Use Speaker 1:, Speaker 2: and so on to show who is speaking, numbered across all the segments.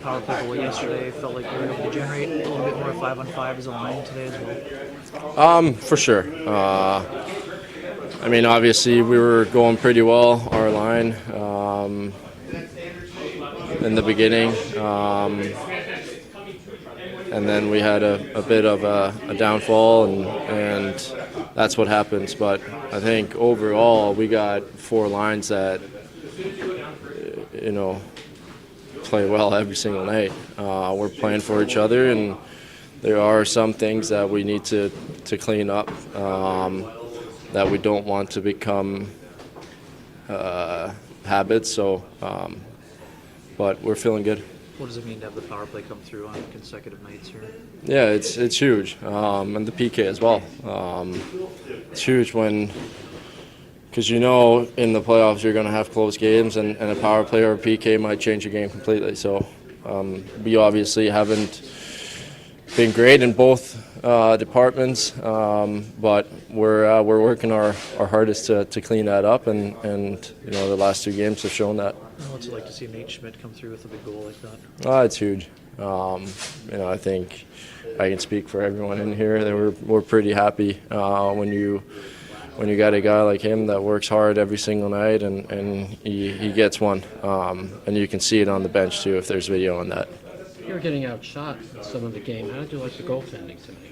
Speaker 1: Power play goal yesterday. Felt like we were able to generate a little bit more 5-on-5 as a line today as well.
Speaker 2: For sure. Obviously we were going pretty well, our line, in the beginning. And then we had a bit of a downfall, and that's what happens. But I think overall we got four lines that, play well every single night. We're playing for each other, and there are some things that we need to clean up that we don't want to become habits. But we're feeling good.
Speaker 1: What does it mean to have the power play come through on consecutive nights here?
Speaker 2: Yeah, it's huge, and the PK as well. It's huge because in the playoffs you're going to have close games, and a power play or a PK might change your game completely. So we obviously haven't been great in both departments, but we're working our hardest to clean that up, and the last two games have shown that.
Speaker 1: What's it like to see Nate Schmidt come through with a big goal like that?
Speaker 2: It's huge. I think I can speak for everyone in here that we're pretty happy when you got a guy like him that works hard every single night, and he gets one, and you can see it on the bench too if there's video on that.
Speaker 3: You were getting outshot in some of the game. How did you like the goaltending tonight?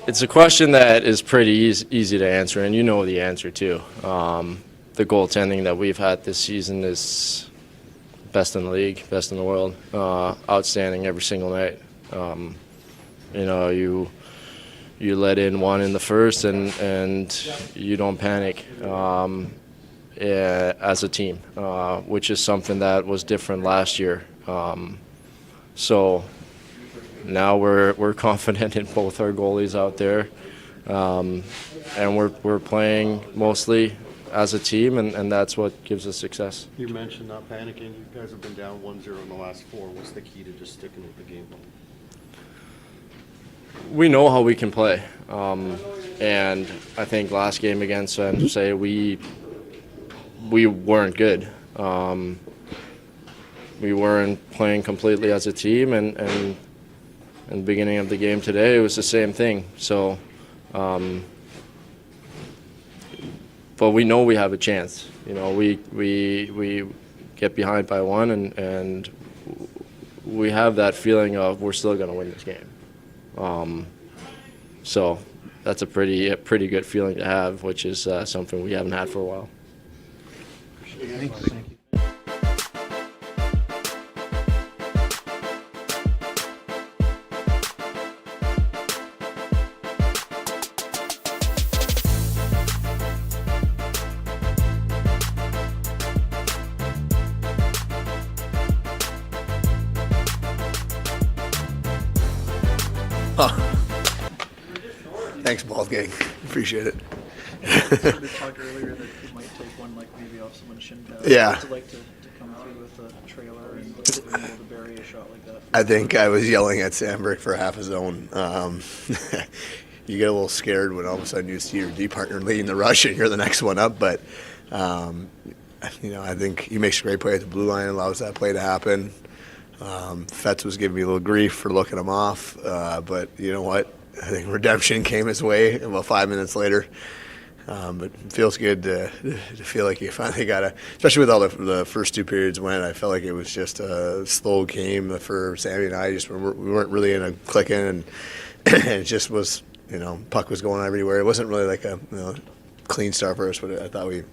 Speaker 2: It's a question that is pretty easy to answer, and you know the answer too. The goaltending that we've had this season is best in the league, best in the world, outstanding every single night. You let in one in the first, and you don't panic as a team, which is something that was different last year. So now we're confident in both our goalies out there, and we're playing mostly as a team, and that's what gives us success.
Speaker 4: You mentioned not panicking. You guys have been down 1-0 in the last four. What's the key to just sticking with the game plan?
Speaker 2: We know how we can play, and I think last game against San Jose we weren't good. We weren't playing completely as a team, and in the beginning of the game today it was the same thing. So, but we know we have a chance. We get behind by one, and we have that feeling of we're still going to win this game. So that's a pretty good feeling to have, which is something we haven't had for a while.
Speaker 1: Thank you.
Speaker 5: Thanks, Bald Gang. Appreciate it.
Speaker 1: We talked earlier that you might take one maybe off someone's shin pad.
Speaker 5: Yeah.
Speaker 1: What's it like to come through with a trailer and be able to bury a shot like that?
Speaker 5: I think I was yelling at Sandberg for half a zone. You get a little scared when all of a sudden you see your D partner leading the rush and you're the next one up. But, I think he makes a great play at the blue line and allows that play to happen. Fetz was giving me a little grief for looking him off. But you know what? I think redemption came his way about 5 minutes later. But it feels good to feel like you finally got especially with all the first two periods went, I felt like it was just a slow game for Sammy and I. We weren't really in a clicking, and it just was, puck was going everywhere. It wasn't really like a clean start for us, but I thought we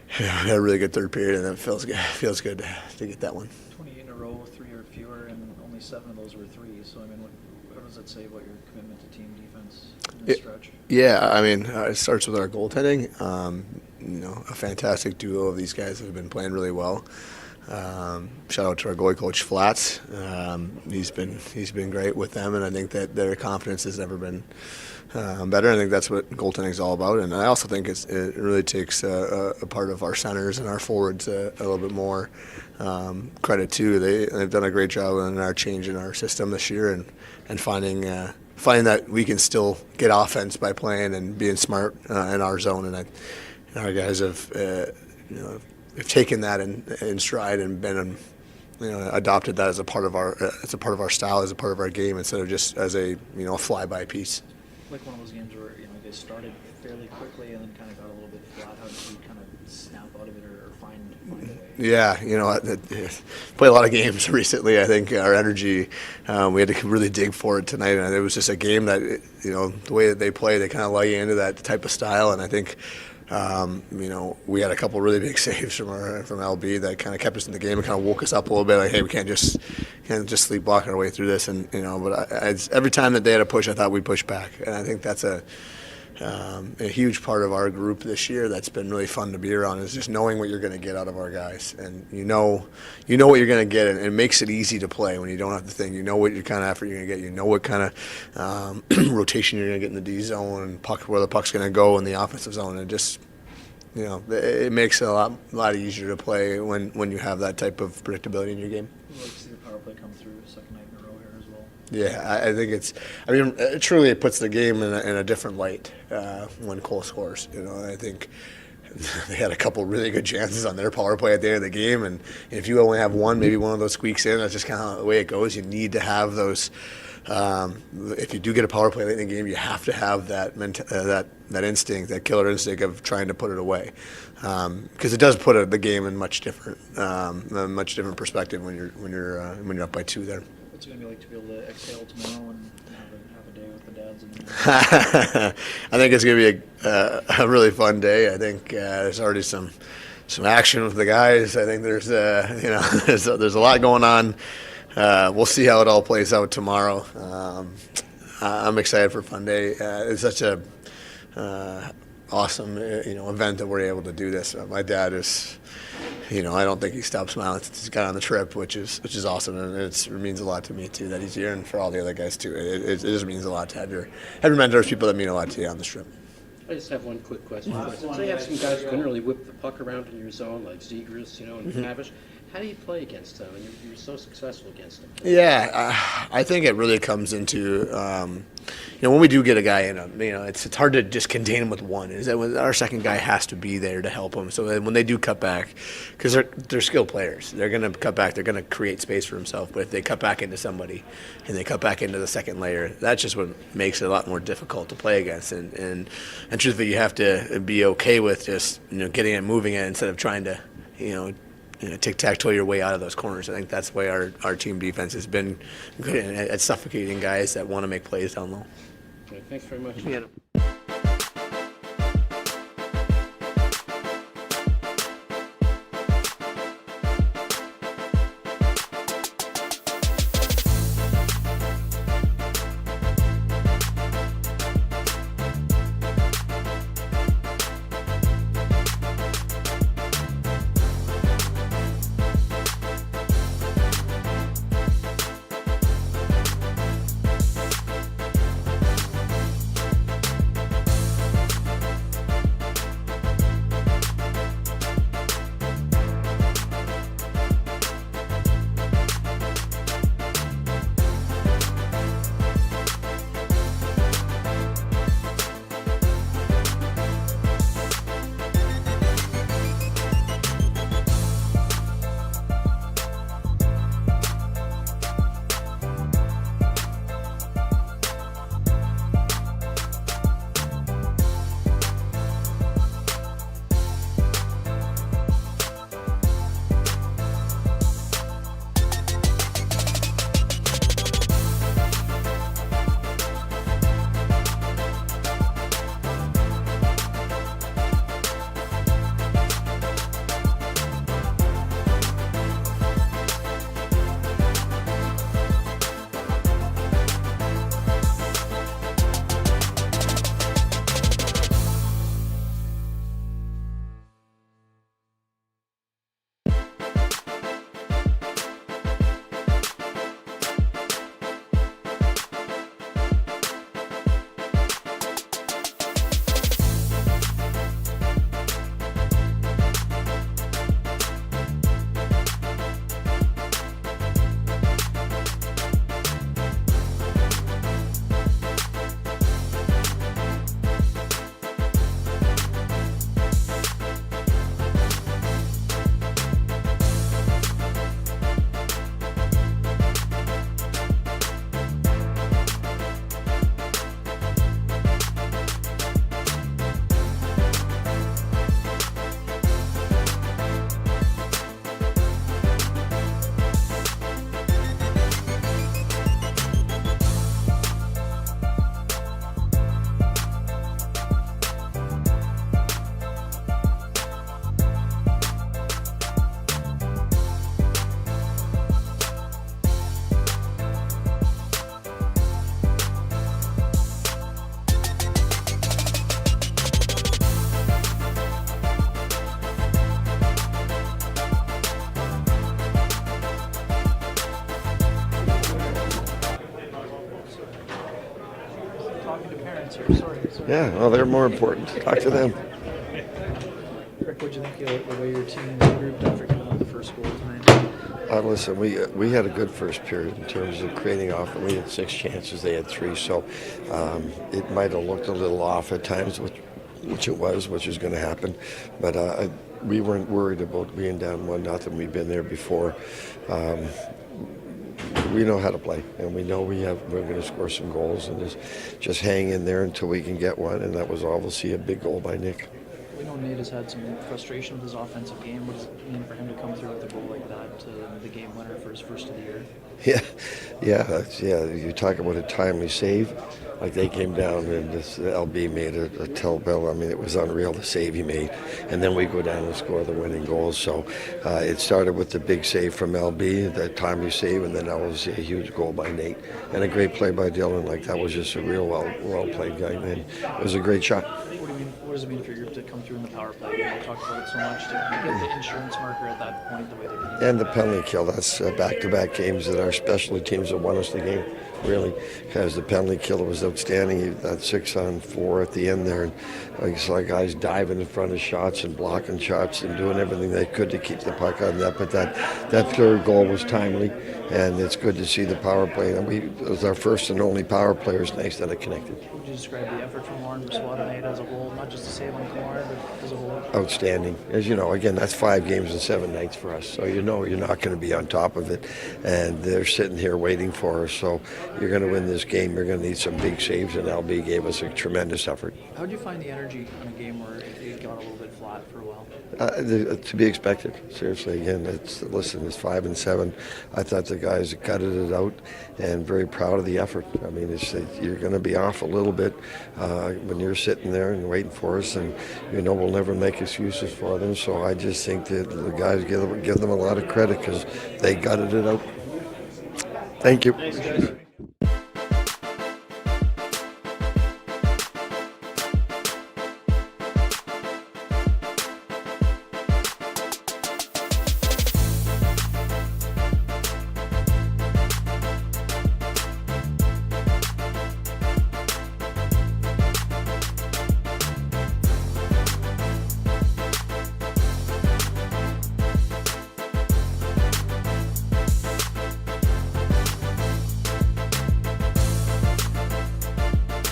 Speaker 5: had a really good third period, and it feels good to get that one.
Speaker 1: 28 in a row, 3 or fewer, and only 7 of those were threes. So, what does that say about your commitment to team defense in this stretch?
Speaker 5: Yeah, it starts with our goaltending. A fantastic duo of these guys that have been playing really well. Shout out to our goalie coach Flats. He's been great with them, and I think that their confidence has never been better. I think that's what goaltending is all about, and I also think it really takes a part of our centers and our forwards a little bit more credit too. They've done a great job in our change in our system this year, and finding that we can still get offense by playing and being smart in our zone. And our guys have have taken that in stride and been adopted that as a part of our style, as a part of our game, instead of just as a a fly-by piece.
Speaker 1: Like one of those games where you guys started fairly quickly and then kind of got a little bit flat. How did you kind of snap out of it or find a way?
Speaker 5: Yeah, played a lot of games recently. I think our energy, we had to really dig for it tonight, and it was just a game that the way that they play, they kind of lay you into that type of style, and I think. We had a couple really big saves from LB that kind of kept us in the game and kind of woke us up a little bit. Like, hey, we can't just sleepwalk our way through this. And but every time that they had a push, I thought we'd push back. And I think that's a huge part of our group this year that's been really fun to be around, is just knowing what you're going to get out of our guys. And you know what you're going to get, and it makes it easy to play when you don't have to think. You know what kind of effort you're going to get. You know what kind of rotation you're going to get in the D zone and where the puck's going to go in the offensive zone. And just it makes it a lot easier to play when you have that type of predictability in your game.
Speaker 1: You'd like to see the power play come through second night in a row here as well.
Speaker 5: Yeah, I think truly it puts the game in a different light when Cole scores. I think they had a couple really good chances on their power play at the end of the game, and if you only have one, maybe one of those squeaks in, that's just kind of the way it goes. You need to have those. If you do get a power play late in the game, you have to have that that instinct, that killer instinct of trying to put it away, because it does put the game in a much different perspective when you're up by 2 there.
Speaker 1: What's it going to be like to be able to exhale tomorrow and have a day with the dads?
Speaker 5: I think it's going to be a really fun day. I think there's already some action with the guys. I think there's there's a lot going on. We'll see how it all plays out tomorrow. I'm excited for Fun Day. It's such a awesome event that we're able to do this. My dad is, I don't think he stopped smiling since he's got on the trip, which is awesome, and it means a lot to me too that he's here, and for all the other guys too. It just means a lot to have your mentors, people that mean a lot to you on this trip.
Speaker 3: I just have one quick question. So you have some guys who can really whip the puck around in your zone, like Zegras, and Pavish. How do you play against them? And you're so successful against them.
Speaker 5: Yeah, I think it really comes into, when we do get a guy in, it's hard to just contain him with one. Is that when our second guy has to be there to help him. So when they do cut back, because they're skilled players, they're going to cut back. They're going to create space for himself. But if they cut back into somebody, and they cut back into the second layer, that's just what makes it a lot more difficult to play against. And truthfully, you have to be okay with just getting it, moving it, instead of trying to tic-tac-toe your way out of those corners. I think that's the way our team defense has been good at suffocating guys that want to make plays down low.
Speaker 3: Okay, thanks very much.
Speaker 5: Yeah.
Speaker 6: Yeah, well, they're more important. Talk to them.
Speaker 1: Rick, what'd you think of the way your team grouped after giving up the first goal tonight?
Speaker 6: Listen, we had a good first period in terms of creating off, and we had 6 chances. They had 3, so it might have looked a little off at times, which it was, which is going to happen. But we weren't worried about being down 1-0. We've been there before. We know how to play, and we know we're going to score some goals, and just hang in there until we can get one. And that was obviously a big goal by Nick.
Speaker 1: We know Nate has had some frustration with his offensive game. What does it mean for him to come through with a goal like that, the game winner for his first of the year?
Speaker 6: Yeah. You talk about a timely save. Like they came down and this LB made a tell-bill. I mean, it was unreal the save he made. And then we go down and score the winning goal. So it started with the big save from LB, the timely save, and then that was a huge goal by Nate. And a great play by Dylan. Like that was just a real well-played guy. And it was a great shot.
Speaker 1: What does it mean for your group to come through in the power play? We talked about it so much to get the insurance marker at that point the way they did.
Speaker 6: And the penalty kill. That's back-to-back games that our specialty teams have won us the game, really, because the penalty kill was outstanding. That 6-on-4 at the end there. And I saw guys diving in front of shots and blocking shots and doing everything they could to keep the puck on net. But that third goal was timely, and it's good to see the power play. And it was our first and only power player. It's nice that it connected.
Speaker 1: Would you describe the effort from Lauren Brassois tonight as a whole, not just to save on Kamar, but as a whole?
Speaker 6: Outstanding. As you know, again, that's 5 games and 7 nights for us. So you know you're not going to be on top of it. And they're sitting here waiting for us. So you're going to win this game. You're going to need some big saves, and LB gave us a tremendous effort.
Speaker 1: How do you find the energy in a game where it got a little bit flat for a while?
Speaker 6: To be expected. Seriously, again, it's 5 and 7. I thought the guys gutted it out, and very proud of the effort. I mean, you're going to be off a little bit when you're sitting there and waiting for us, and you know we'll never make excuses for them. So I just think that the guys give them a lot of credit because they gutted it out. Thank you.
Speaker 1: Thanks, guys.